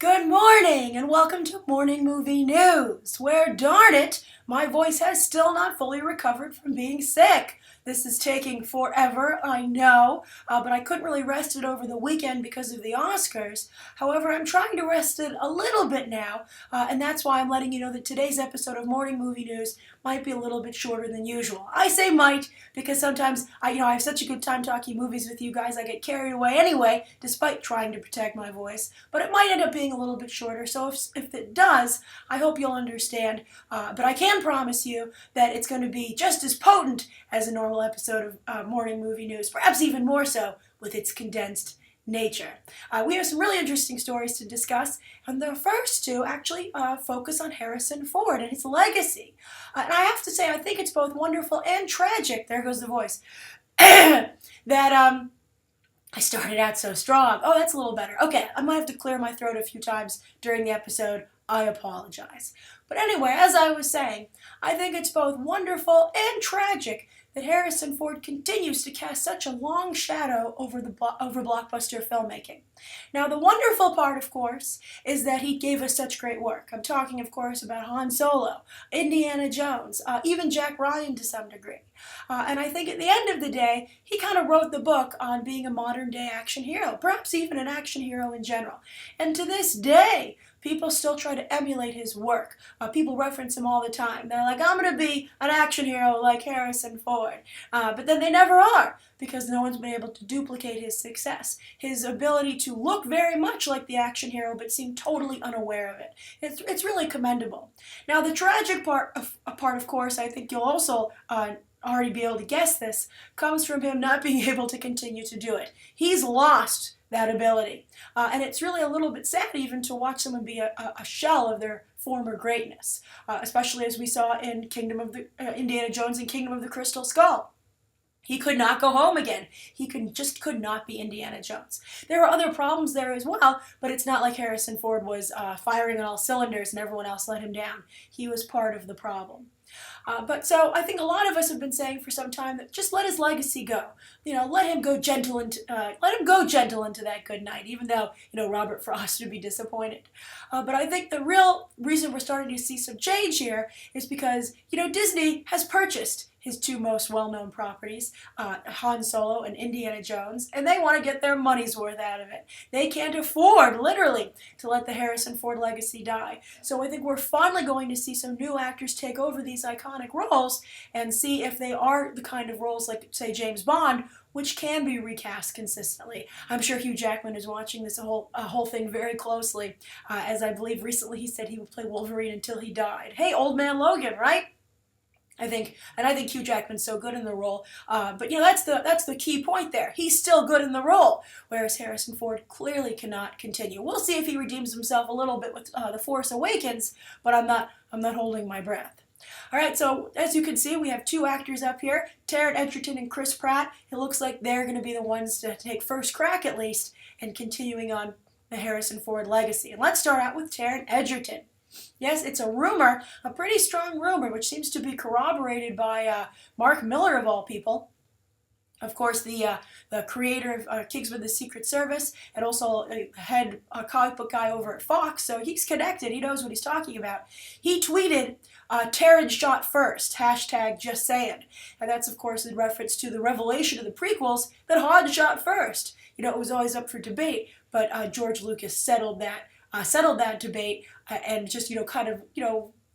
Good morning and welcome to Morning Movie News, where, darn it, my voice has still not fully recovered from being sick. This is taking forever, I know, but I couldn't really rest it over the weekend because of the Oscars. However, I'm trying to rest it a little bit now, and that's why I'm letting you know that today's episode of Morning Movie News might be a little bit shorter than usual. I say might because sometimes I have such a good time talking movies with you guys, I get carried away anyway, despite trying to protect my voice. But it might end up being a little bit shorter, so if it does, I hope you'll understand. But I can promise you that it's going to be just as potent as a normal episode of Morning Movie News, perhaps even more so with its condensed nature. We have some really interesting stories to discuss, and the first two actually focus on Harrison Ford and his legacy. And I have to say, I think it's both wonderful and tragic, there goes the voice, that I started out so strong. Oh, that's a little better. Okay, I might have to clear my throat a few times during the episode. I apologize. But anyway, as I was saying, I think it's both wonderful and tragic that Harrison Ford continues to cast such a long shadow over blockbuster filmmaking. Now, the wonderful part, of course, is that he gave us such great work. I'm talking, of course, about Han Solo, Indiana Jones, even Jack Ryan to some degree. And I think at the end of the day, he kind of wrote the book on being a modern-day action hero, perhaps even an action hero in general. And to this day, people still try to emulate his work. People reference him all the time. They're like, I'm going to be an action hero like Harrison Ford. But then they never are, because no one's been able to duplicate his success. His ability to look very much like the action hero, but seem totally unaware of it. It's really commendable. Now, the tragic part, of course, I think you'll also already be able to guess this, comes from him not being able to continue to do it. He's lost that ability. And it's really a little bit sad even to watch someone be a shell of their former greatness, especially as we saw in Indiana Jones and Kingdom of the Crystal Skull. He could not go home again. He just could not be Indiana Jones. There were other problems there as well, but it's not like Harrison Ford was firing on all cylinders and everyone else let him down. He was part of the problem. But so I think a lot of us have been saying for some time that just let his legacy go. Let him go gentle into that good night, even though Robert Frost would be disappointed. But I think the real reason we're starting to see some change here is because Disney has purchased his two most well-known properties, Han Solo and Indiana Jones, and they want to get their money's worth out of it. They can't afford, literally, to let the Harrison Ford legacy die. So I think we're finally going to see some new actors take over these iconic roles and see if they are the kind of roles like, say, James Bond, which can be recast consistently. I'm sure Hugh Jackman is watching this whole thing very closely, as I believe recently he said he would play Wolverine until he died. Hey, old man Logan, right? I think Hugh Jackman's so good in the role, but that's the key point there. He's still good in the role, whereas Harrison Ford clearly cannot continue. We'll see if he redeems himself a little bit with The Force Awakens, but I'm not holding my breath. All right, so as you can see, we have two actors up here, Taron Egerton and Chris Pratt. It looks like they're going to be the ones to take first crack, at least, in continuing on the Harrison Ford legacy. And let's start out with Taron Egerton. Yes, it's a rumor, a pretty strong rumor, which seems to be corroborated by Mark Miller, of all people. Of course, the creator of Kingsman: The Secret Service, and also a head comic book guy over at Fox, so he's connected. He knows what he's talking about. He tweeted, Taron shot first, #JustSaying. And that's, of course, in reference to the revelation of the prequels that Han shot first. It was always up for debate, but George Lucas settled that debate and just,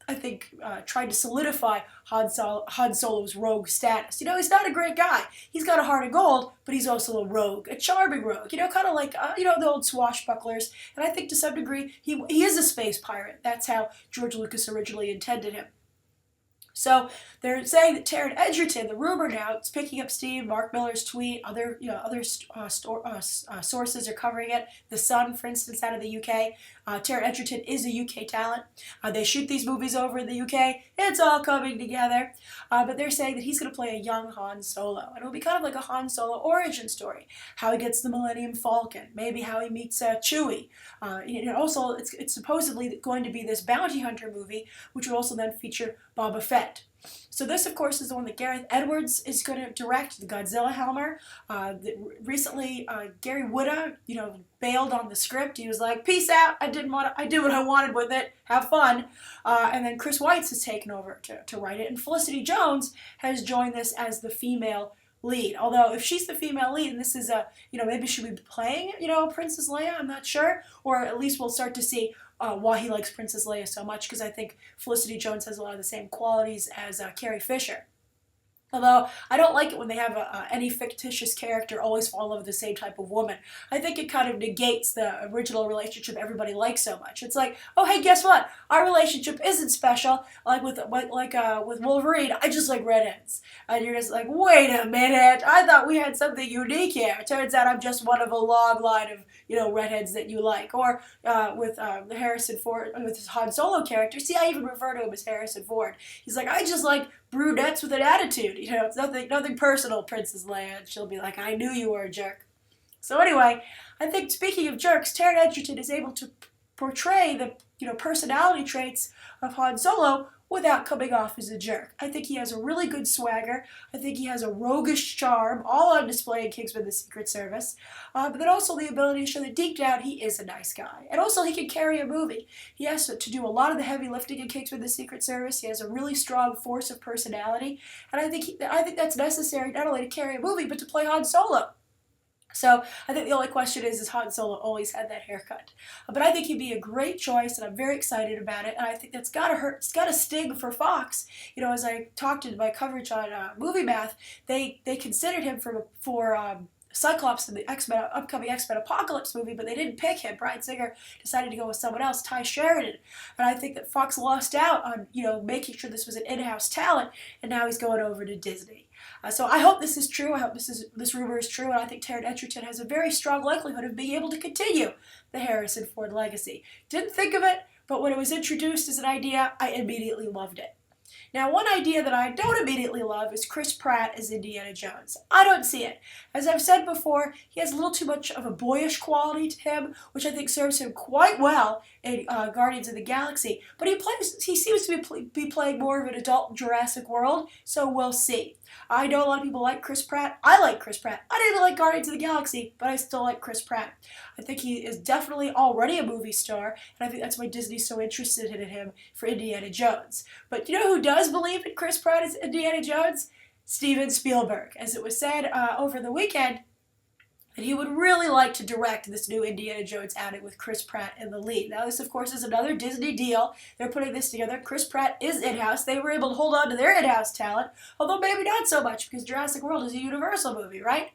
I think tried to solidify Han Solo's rogue status. He's not a great guy. He's got a heart of gold, but he's also a rogue, a charming rogue. Kind of like, the old swashbucklers. And I think to some degree, he is a space pirate. That's how George Lucas originally intended him. So they're saying that Taron Egerton, the rumor now, it's picking up steam. Mark Miller's tweet, other sources are covering it. The Sun, for instance, out of the UK. Taron Egerton is a UK talent. They shoot these movies over in the UK. It's all coming together. But they're saying that he's going to play a young Han Solo. And it'll be kind of like a Han Solo origin story. How he gets the Millennium Falcon. Maybe how he meets Chewie. Also, it's supposedly going to be this bounty hunter movie, which will also then feature Boba Fett. end. So this, of course, is the one that Gareth Edwards is going to direct, the Godzilla Helmer. Recently, Gary Whitta, bailed on the script. He was like, "Peace out. I did what I wanted with it. Have fun." And then Chris Weitz has taken over to write it, and Felicity Jones has joined this as the female lead. Although if she's the female lead, and this is maybe she'll be playing, Princess Leia. I'm not sure, or at least we'll start to see why he likes Princess Leia so much, because I think Felicity Jones has a lot of the same qualities as Carrie Fisher. Although, I don't like it when they have any fictitious character always fall in love with the same type of woman. I think it kind of negates the original relationship everybody likes so much. It's like, oh, hey, guess what? Our relationship isn't special. Like with Wolverine, I just like redheads. And you're just like, wait a minute. I thought we had something unique here. It turns out I'm just one of a long line of, redheads that you like. Or with the Harrison Ford, with his Han Solo character. See, I even refer to him as Harrison Ford. He's like, I just like brunettes with an attitude. It's nothing personal, Princess Leia. And she'll be like, I knew you were a jerk. So anyway, I think, speaking of jerks, Taron Egerton is able to portray the personality traits of Han Solo without coming off as a jerk. I think he has a really good swagger. I think he has a roguish charm, all on display in Kingsman: The Secret Service. But then also the ability to show that deep down he is a nice guy. And also he can carry a movie. He has to do a lot of the heavy lifting in Kingsman: The Secret Service. He has a really strong force of personality. And I think that's necessary not only to carry a movie, but to play Han Solo. So I think the only question is Han Solo always had that haircut? But I think he'd be a great choice, and I'm very excited about it. And I think that's gotta hurt. It's gotta sting for Fox. As I talked in my coverage on Movie Math, they considered him for Cyclops in the upcoming X-Men Apocalypse movie, but they didn't pick him. Bryan Singer decided to go with someone else, Ty Sheridan. And I think that Fox lost out on, making sure this was an in-house talent, and now he's going over to Disney. So I hope this is true. I hope this rumor is true, and I think Taron Egerton has a very strong likelihood of being able to continue the Harrison Ford legacy. Didn't think of it, but when it was introduced as an idea, I immediately loved it. Now, one idea that I don't immediately love is Chris Pratt as Indiana Jones. I don't see it. As I've said before, he has a little too much of a boyish quality to him, which I think serves him quite well in Guardians of the Galaxy. But he seems to be playing more of an adult Jurassic World, so we'll see. I know a lot of people like Chris Pratt. I like Chris Pratt. I didn't even like Guardians of the Galaxy, but I still like Chris Pratt. I think he is definitely already a movie star, and I think that's why Disney's so interested in him for Indiana Jones. But you know who does believe in Chris Pratt as Indiana Jones? Steven Spielberg. As it was said over the weekend, that he would really like to direct this new Indiana Jones outing with Chris Pratt in the lead. Now, this, of course, is another Disney deal. They're putting this together. Chris Pratt is in-house. They were able to hold on to their in-house talent, although maybe not so much, because Jurassic World is a Universal movie, right?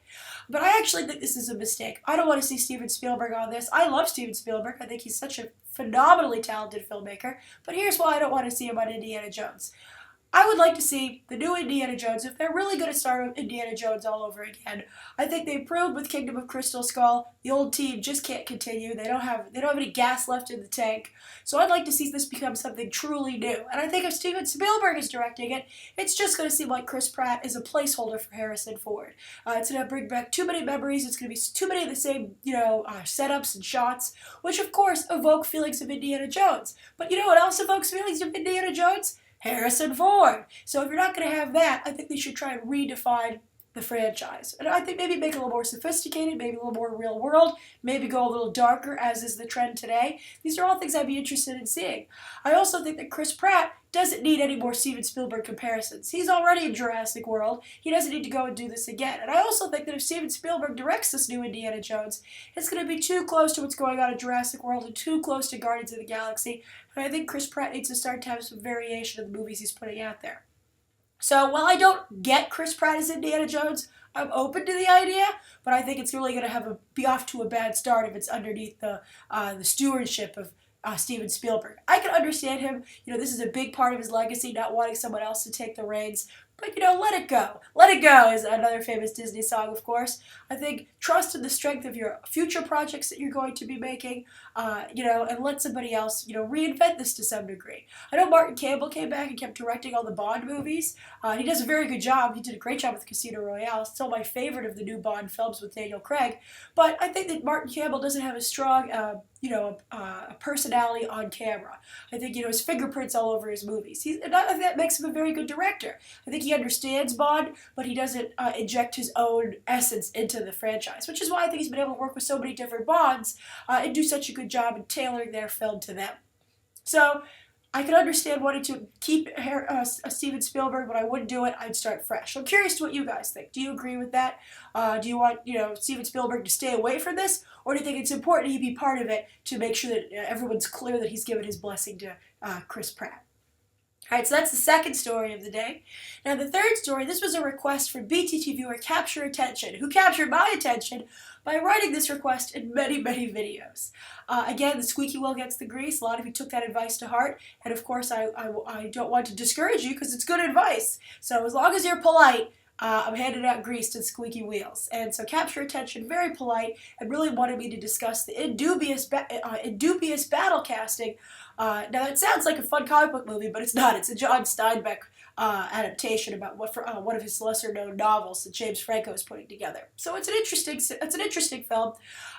But I actually think this is a mistake. I don't want to see Steven Spielberg on this. I love Steven Spielberg. I think he's such a phenomenally talented filmmaker. But here's why I don't want to see him on Indiana Jones. I would like to see the new Indiana Jones, if they're really going to start Indiana Jones all over again. I think they proved with Kingdom of Crystal Skull, the old team just can't continue. They don't have any gas left in the tank. So I'd like to see this become something truly new. And I think if Steven Spielberg is directing it, it's just going to seem like Chris Pratt is a placeholder for Harrison Ford. It's going to bring back too many memories. It's going to be too many of the same, setups and shots, which of course evoke feelings of Indiana Jones. But you know what else evokes feelings of Indiana Jones? Harrison Ford. So if you're not going to have that, I think they should try and redefine the franchise. And I think maybe make it a little more sophisticated, maybe a little more real world, maybe go a little darker, as is the trend today. These are all things I'd be interested in seeing. I also think that Chris Pratt doesn't need any more Steven Spielberg comparisons. He's already in Jurassic World. He doesn't need to go and do this again. And I also think that if Steven Spielberg directs this new Indiana Jones, it's going to be too close to what's going on in Jurassic World and too close to Guardians of the Galaxy. And I think Chris Pratt needs to start to have some variation of the movies he's putting out there. So while I don't get Chris Pratt as Indiana Jones, I'm open to the idea, but I think it's really going to be off to a bad start if it's underneath the stewardship of Steven Spielberg. I can understand him. This is a big part of his legacy, not wanting someone else to take the reins. But, let it go. Let it go is another famous Disney song, of course. I think trust in the strength of your future projects that you're going to be making, and let somebody else, reinvent this to some degree. I know Martin Campbell came back and kept directing all the Bond movies. He does a very good job. He did a great job with Casino Royale. It's still my favorite of the new Bond films with Daniel Craig. But I think that Martin Campbell doesn't have a strong, a personality on camera. I think, his fingerprints all over his movies. And I think that makes him a very good director. I think he understands Bond, but he doesn't inject his own essence into the franchise, which is why I think he's been able to work with so many different Bonds and do such a good job in tailoring their film to them. So I could understand wanting to keep Steven Spielberg, but I wouldn't do it. I'd start fresh. So I'm curious to what you guys think. Do you agree with that? Do you want Steven Spielberg to stay away from this, or do you think it's important he be part of it to make sure that everyone's clear that he's given his blessing to Chris Pratt? All right, so that's the second story of the day. Now, the third story, this was a request from BTT viewer Capture Attention, who captured my attention by writing this request in many, many videos. Again, the squeaky wheel gets the grease. A lot of you took that advice to heart, and of course, I don't want to discourage you because it's good advice. So as long as you're polite, I'm handing out grease to the squeaky wheels. And so Capture Attention, very polite, and really wanted me to discuss the Dubious battle casting. Now, it sounds like a fun comic book movie, but it's not. It's a John Steinbeck adaptation about one of his lesser-known novels that James Franco is putting together. So it's an interesting film.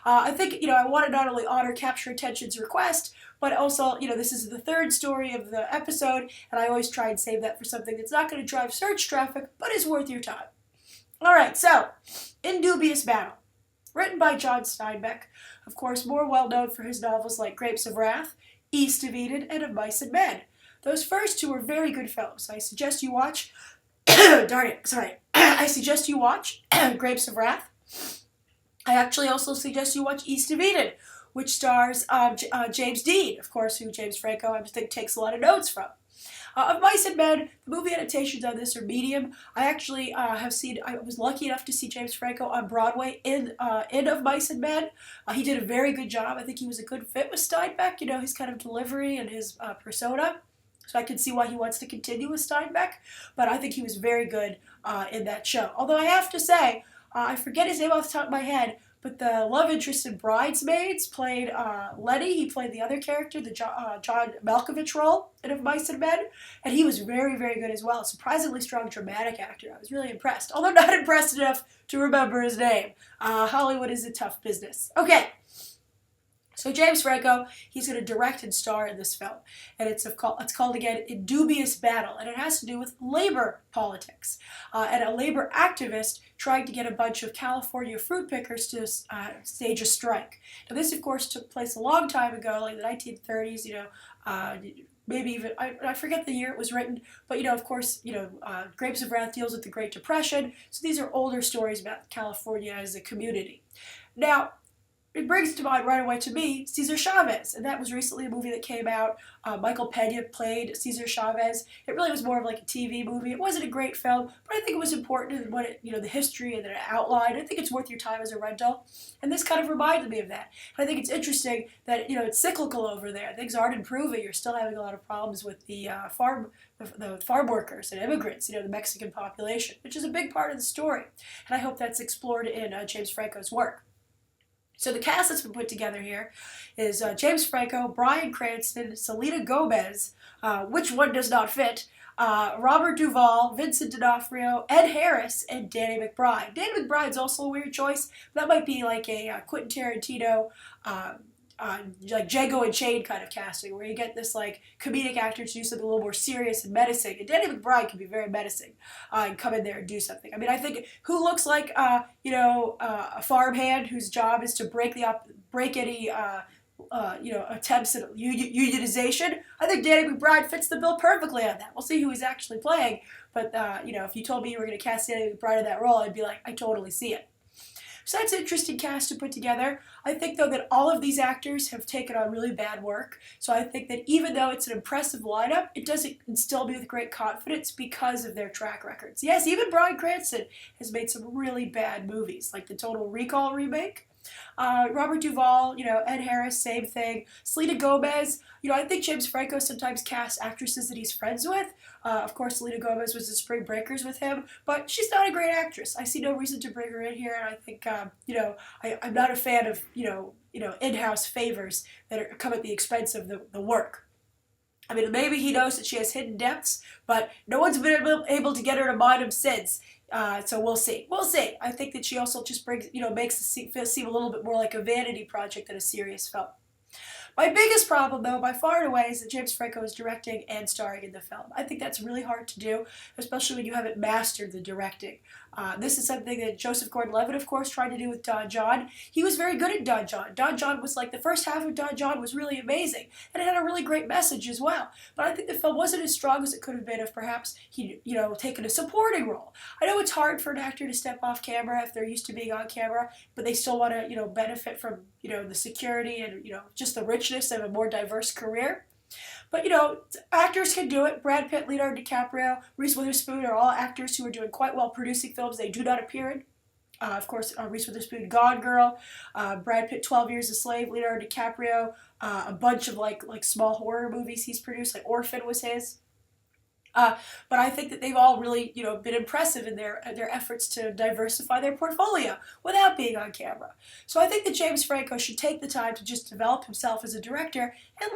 I think I want to not only honor Capture Attention's request, but also this is the third story of the episode, and I always try and save that for something that's not going to drive search traffic, but is worth your time. All right, so in Dubious Battle, written by John Steinbeck, of course, more well-known for his novels like Grapes of Wrath, East of Eden, and Of Mice and Men. Those first two are very good films. I suggest you watch, I suggest you watch Grapes of Wrath. I actually also suggest you watch East of Eden, which stars James Dean, of course, who James Franco, I think, takes a lot of notes from. Of Mice and Men, the movie adaptations on this are medium. I actually I was lucky enough to see James Franco on Broadway in Of Mice and Men. He did a very good job. I think he was a good fit with Steinbeck, his kind of delivery and his persona. So I can see why he wants to continue with Steinbeck, but I think he was very good in that show. Although I have to say, I forget his name off the top of my head, but the love interest in Bridesmaids played Lenny. He played the other character, the John Malkovich role in Of Mice and Men, and he was very, very good as well. Surprisingly strong dramatic actor. I was really impressed, although not impressed enough to remember his name. Hollywood is a tough business. Okay. So James Franco, he's going to direct and star in this film, and it's called again A Dubious Battle, and it has to do with labor politics, and a labor activist trying to get a bunch of California fruit pickers to stage a strike. Now this, of course, took place a long time ago, like the 1930s. Maybe even I forget the year it was written, but of course, Grapes of Wrath deals with the Great Depression, so these are older stories about California as a community. Now, it brings to mind right away to me Cesar Chavez, and that was recently a movie that came out. Michael Pena played Cesar Chavez. It really was more of like a TV movie. It wasn't a great film, but I think it was important in what the history and the outline. I think it's worth your time as a rental, and this kind of reminded me of that. And I think it's interesting that it's cyclical over there. Things aren't improving. You're still having a lot of problems with the farm workers and immigrants, the Mexican population, which is a big part of the story. And I hope that's explored in James Franco's work. So the cast that's been put together here is James Franco, Bryan Cranston, Selena Gomez, which one does not fit, Robert Duvall, Vincent D'Onofrio, Ed Harris, and Danny McBride. Danny McBride's also a weird choice. That might be like a Quentin Tarantino, like Django Unchained kind of casting, where you get this like comedic actor to do something a little more serious and menacing. And Danny McBride can be very menacing and come in there and do something. I mean, I think who looks like a farmhand whose job is to break any attempts at unionization. I think Danny McBride fits the bill perfectly on that. We'll see who he's actually playing, but if you told me you were going to cast Danny McBride in that role, I'd be like, I totally see it. So that's an interesting cast to put together. I think, though, that all of these actors have taken on really bad work. So I think that even though it's an impressive lineup, it doesn't instill me with great confidence because of their track records. Yes, even Bryan Cranston has made some really bad movies, like the Total Recall remake. Robert Duvall, Ed Harris, same thing. Selena Gomez, I think James Franco sometimes casts actresses that he's friends with. Of course, Selena Gomez was in Spring Breakers with him, but she's not a great actress. I see no reason to bring her in here, and I think, I'm not a fan of, in-house favors that come at the expense of the work. I mean, maybe he knows that she has hidden depths, but no one's been able to get her to mind him since. So we'll see. We'll see. I think that she also just brings, makes it seem a little bit more like a vanity project than a serious film. My biggest problem, though, by far and away, is that James Franco is directing and starring in the film. I think that's really hard to do, especially when you haven't mastered the directing. This is something that Joseph Gordon-Levitt, of course, tried to do with Don John. He was very good at Don John. Don John was like, the first half of Don John was really amazing, and it had a really great message as well. But I think the film wasn't as strong as it could have been if perhaps he'd, taken a supporting role. I know it's hard for an actor to step off camera if they're used to being on camera, but they still want to, benefit from, the security and, just the richness of a more diverse career. But, actors can do it. Brad Pitt, Leonardo DiCaprio, Reese Witherspoon are all actors who are doing quite well producing films they do not appear in. Of course, Reese Witherspoon, Gone Girl, Brad Pitt, 12 Years a Slave, Leonardo DiCaprio, a bunch of like small horror movies he's produced, like Orphan was his. But I think that they've all really, been impressive in their efforts to diversify their portfolio without being on camera. So I think that James Franco should take the time to just develop himself as a director and,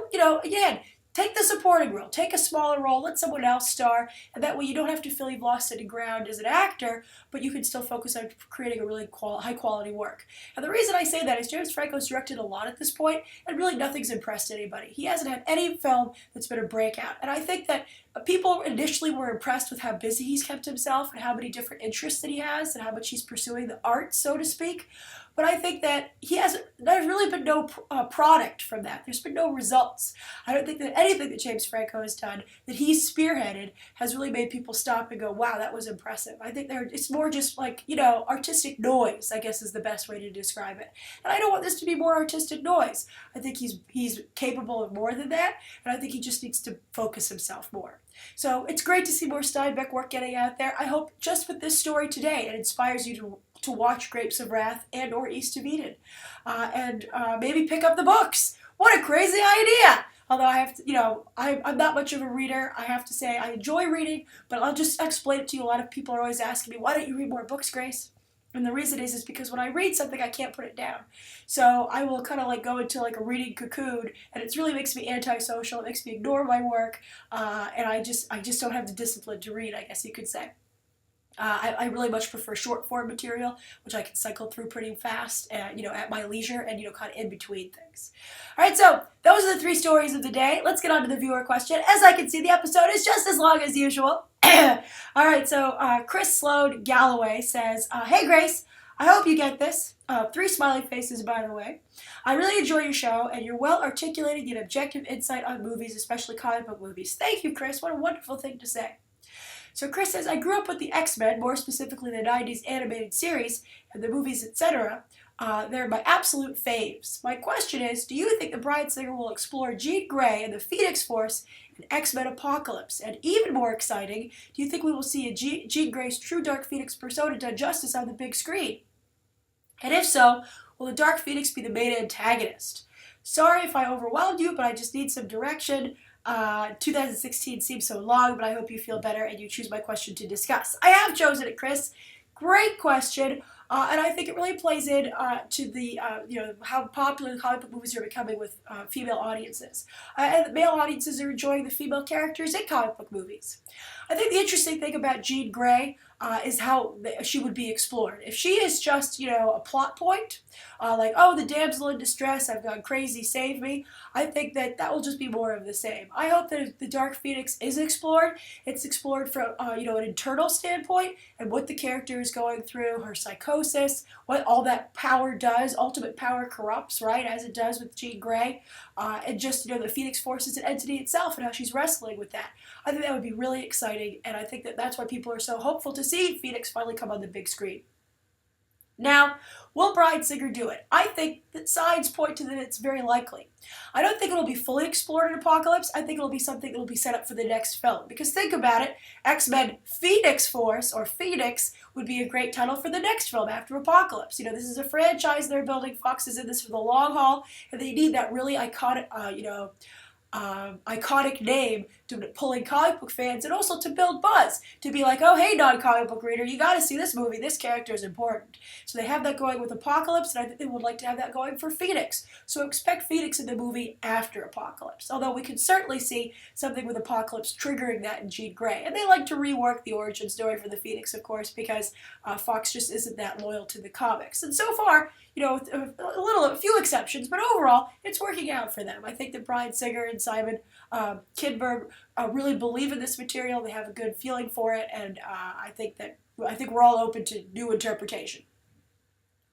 again, take the supporting role, take a smaller role, let someone else star, and that way you don't have to feel you've lost any ground as an actor, but you can still focus on creating a really high-quality work. And the reason I say that is James Franco's directed a lot at this point, and really nothing's impressed anybody. He hasn't had any film that's been a breakout, and I think that people initially were impressed with how busy he's kept himself and how many different interests that he has and how much he's pursuing the art, so to speak. But I think that there's really been no product from that. There's been no results. I don't think that anything that James Franco has done, that he's spearheaded, has really made people stop and go, wow, that was impressive. I think it's more just like, artistic noise, I guess is the best way to describe it. And I don't want this to be more artistic noise. I think he's capable of more than that, and I think he just needs to focus himself more. So it's great to see more Steinbeck work getting out there. I hope just with this story today it inspires you to watch Grapes of Wrath and or East of Eden. And maybe pick up the books. What a crazy idea! Although I have to, I'm not much of a reader. I have to say I enjoy reading, but I'll just explain it to you. A lot of people are always asking me, why don't you read more books, Grace? And the reason is because when I read something, I can't put it down. So I will kind of like go into like a reading cocoon, and it really makes me antisocial. It makes me ignore my work, and I just don't have the discipline to read, I guess you could say. I really much prefer short form material, which I can cycle through pretty fast, at my leisure and, kind of in between things. All right, so those are the 3 stories of the day. Let's get on to the viewer question. As I can see, the episode is just as long as usual. All right, so Chris Sloan Galloway says, hey, Grace, I hope you get this. 3 smiley faces, by the way. I really enjoy your show, and you're well articulating an objective insight on movies, especially comic book movies. Thank you, Chris. What a wonderful thing to say. So Chris says, I grew up with the X-Men, more specifically the 90s animated series and the movies, etc. They're my absolute faves. My question is, do you think The Bryan Singer will explore Jean Grey and the Phoenix Force in X-Men Apocalypse? And even more exciting, do you think we will see a Jean Grey's true Dark Phoenix persona done justice on the big screen? And if so, will the Dark Phoenix be the main antagonist? Sorry if I overwhelmed you, but I just need some direction. 2016 seems so long, but I hope you feel better and you choose my question to discuss. I have chosen it, Chris. Great question. And I think it really plays in to the, how popular the comic book movies are becoming with female audiences. And male audiences are enjoying the female characters in comic book movies. I think the interesting thing about Jean Grey is how she would be explored. If she is just, a plot point, like, oh, the damsel in distress, I've gone crazy, save me, I think that will just be more of the same. I hope that if the Dark Phoenix is explored, it's explored from, an internal standpoint and what the character is going through, her psychosis, what all that power does. Ultimate power corrupts, right, as it does with Jean Grey. And just, the Phoenix Force is an entity itself and how she's wrestling with that. I think that would be really exciting, and I think that that's why people are so hopeful to see Phoenix finally come on the big screen. Now, will Bryan Singer do it? I think that signs point to that it's very likely. I don't think it'll be fully explored in Apocalypse. I think it'll be something that'll be set up for the next film. Because think about it, X-Men Phoenix Force, or Phoenix, would be a great title for the next film after Apocalypse. You know, this is a franchise they're building. Fox is in this for the long haul, and they need that really iconic, iconic name to pull in comic book fans and also to build buzz. To be like, oh, hey, non-comic book reader, you got to see this movie. This character is important. So they have that going with Apocalypse, and I think they would like to have that going for Phoenix. So expect Phoenix in the movie after Apocalypse. Although we could certainly see something with Apocalypse triggering that in Jean Grey. And they like to rework the origin story for the Phoenix, of course, because Fox just isn't that loyal to the comics. And so far, you know, with a few exceptions, but overall, it's working out for them. I think that Bryan Singer and Simon Kinberg really believe in this material. They have a good feeling for it, and I think we're all open to new interpretation.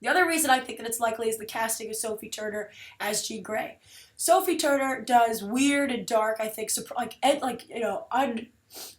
The other reason I think that it's likely is the casting of Sophie Turner as Jean Grey. Sophie Turner does weird and dark, I think,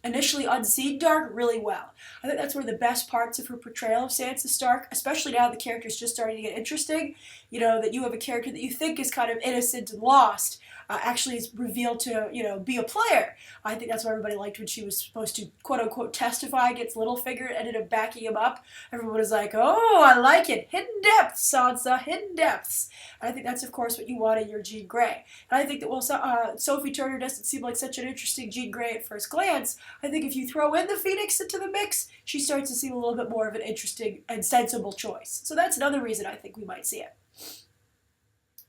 initially unseen dark really well. I think that's one of the best parts of her portrayal of Sansa Stark, especially now the character's just starting to get interesting. You know, that you have a character that you think is kind of innocent and lost, actually is revealed to, be a player. I think that's what everybody liked when she was supposed to, quote-unquote, testify against Littlefinger and ended up backing him up. Everyone was like, oh, I like it. Hidden depths, Sansa, hidden depths. And I think that's, of course, what you want in your Jean Grey. And I think that, Sophie Turner doesn't seem like such an interesting Jean Grey at first glance. I think if you throw in the Phoenix into the mix, she starts to seem a little bit more of an interesting and sensible choice. So that's another reason I think we might see it.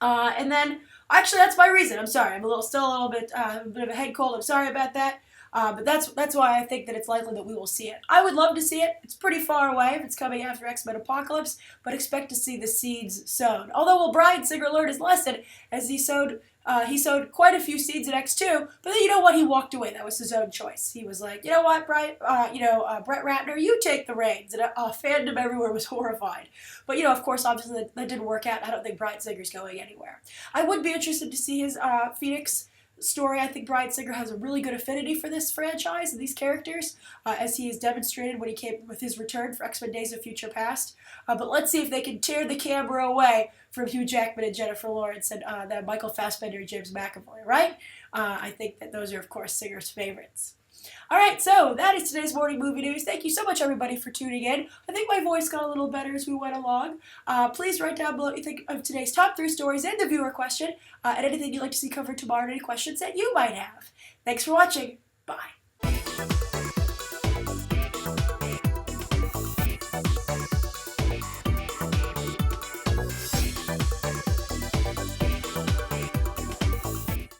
And then, actually, that's my reason. I'm sorry. I'm still a little bit, a bit of a head cold. I'm sorry about that. But that's why I think that it's likely that we will see it. I would love to see it. It's pretty far away if it's coming after X-Men Apocalypse, but expect to see the seeds sown. Although, will Bryan Singer learn his lesson as he sowed quite a few seeds in X2, but then you know what? He walked away. That was his own choice. He was like, you know what, Brett Ratner, you take the reins. And fandom everywhere was horrified. But, of course, obviously that didn't work out. I don't think Bryan Singer's going anywhere. I would be interested to see his Phoenix story. I think Bryan Singer has a really good affinity for this franchise and these characters, as he has demonstrated when he came with his return for X-Men Days of Future Past. But let's see if they can tear the camera away from Hugh Jackman and Jennifer Lawrence and that Michael Fassbender and James McAvoy, right? I think that those are, of course, Singer's favorites. All right, so that is today's morning movie news. Thank you so much, everybody, for tuning in. I think my voice got a little better as we went along. Please write down below what you think of today's top 3 stories and the viewer question, and anything you'd like to see covered tomorrow, and any questions that you might have. Thanks for watching. Bye.